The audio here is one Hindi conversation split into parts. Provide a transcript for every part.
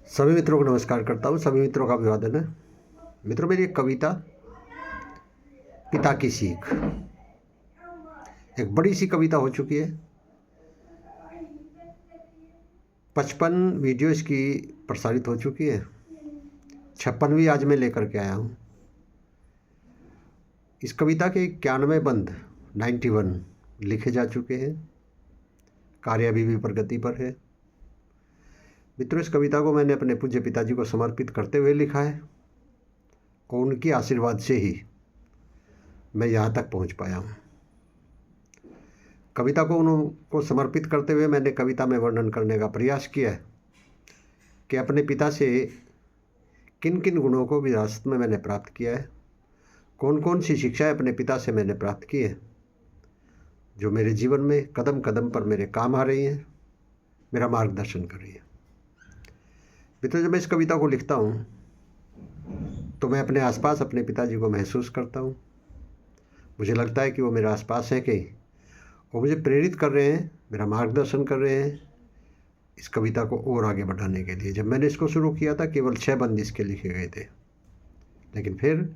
सभी मित्रों को नमस्कार करता हूँ। सभी मित्रों का अभिवादन है। मित्रों, मेरी एक कविता पिता की सीख, एक बड़ी सी कविता हो चुकी है। 55 वीडियो इसकी प्रसारित हो चुकी है। 56वीं आज मैं लेकर के आया हूँ। इस कविता के 91 बंद 91 लिखे जा चुके हैं। कार्य अभी भी प्रगति पर है। मित्रों, इस कविता को मैंने अपने पूज्य पिताजी को समर्पित करते हुए लिखा है और उनके आशीर्वाद से ही मैं यहाँ तक पहुँच पाया हूँ। कविता को उनको समर्पित करते हुए मैंने कविता में वर्णन करने का प्रयास किया है कि अपने पिता से किन किन गुणों को विरासत में मैंने प्राप्त किया है, कौन कौन सी शिक्षाएं अपने पिता से मैंने प्राप्त की है, जो मेरे जीवन में कदम कदम पर मेरे काम आ रही हैं, मेरा मार्गदर्शन कर रही है। मित्रों, जब मैं इस कविता को लिखता हूँ तो मैं अपने आसपास अपने पिताजी को महसूस करता हूँ। मुझे लगता है कि वो मेरे आसपास हैं कहीं, वो मुझे प्रेरित कर रहे हैं, मेरा मार्गदर्शन कर रहे हैं इस कविता को और आगे बढ़ाने के लिए। जब मैंने इसको शुरू किया था केवल 6 बंद इसके लिखे गए थे, लेकिन फिर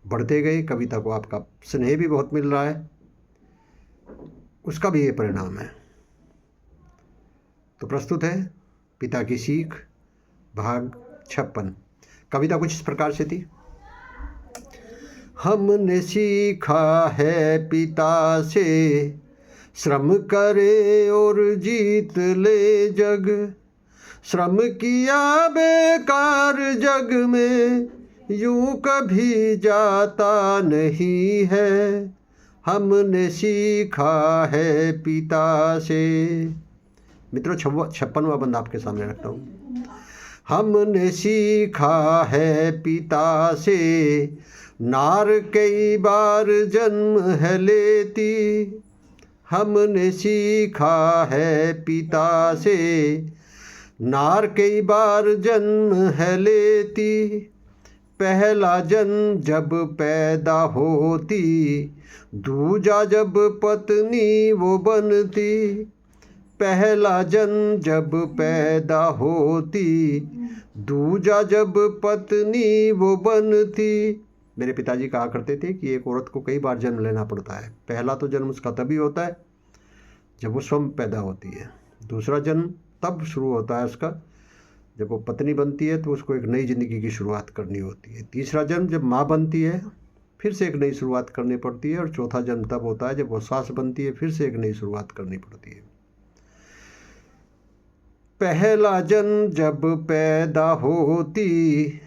बढ़ते गए। कविता को आपका स्नेह भी बहुत मिल रहा है, उसका भी ये परिणाम है। तो प्रस्तुत है पिता की सीख, भाग 56। कविता कुछ इस प्रकार से थी। हमने सीखा है पिता से, श्रम करे और जीत ले जग। श्रम किया बेकार जग में यूं कभी जाता नहीं है। हमने सीखा है पिता से। मित्रों, 56वां बंद आपके सामने रखता हूँ। हमने सीखा है पिता से, नार कई बार जन्म है लेती। हमने सीखा है पिता से, नार कई बार जन्म है लेती। पहला जन्म जब पैदा होती, दूजा जब पत्नी वो बनती। पहला जन्म जब पैदा होती, दूजा जब पत्नी वो बनती। मेरे पिताजी कहा करते थे कि एक औरत को कई बार जन्म लेना पड़ता है। पहला तो जन्म उसका तभी होता है जब वो स्वयं पैदा होती है। दूसरा जन्म तब शुरू होता है उसका जब वो पत्नी बनती है, तो उसको एक नई ज़िंदगी की शुरुआत करनी होती है। तीसरा जन्म जब माँ बनती है, फिर से एक नई शुरुआत करनी पड़ती है। और चौथा जन्म तब होता है जब वो सास बनती है, फिर से एक नई शुरुआत करनी पड़ती है। पहला जन्म जब पैदा होती,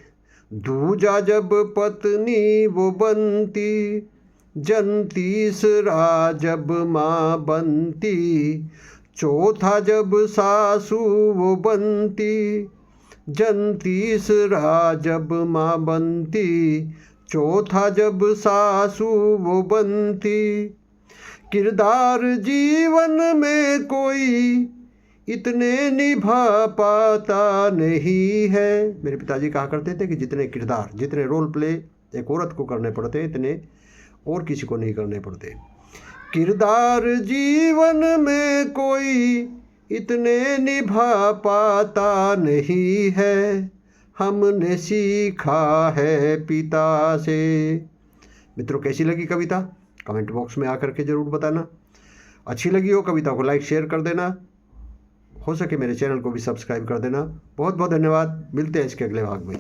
दूजा जब पत्नी वो बनती। जन्म तीसरा जब माँ बनती, चौथा जब सासू वो बनती। जन्म तीसरा जब माँ बनती, चौथा जब सासू वो बनती। किरदार जीवन में कोई इतने निभा पाता नहीं है। मेरे पिताजी कहा करते थे कि जितने किरदार, जितने रोल प्ले एक औरत को करने पड़ते हैं, इतने और किसी को नहीं करने पड़ते। किरदार जीवन में कोई इतने निभा पाता नहीं है। हमने सीखा है पिता से। मित्रों, कैसी लगी कविता? कमेंट बॉक्स में आकर के ज़रूर बताना। अच्छी लगी हो कविता को लाइक शेयर कर देना। हो सके मेरे चैनल को भी सब्सक्राइब कर देना। बहुत बहुत धन्यवाद। मिलते हैं इसके अगले भाग में।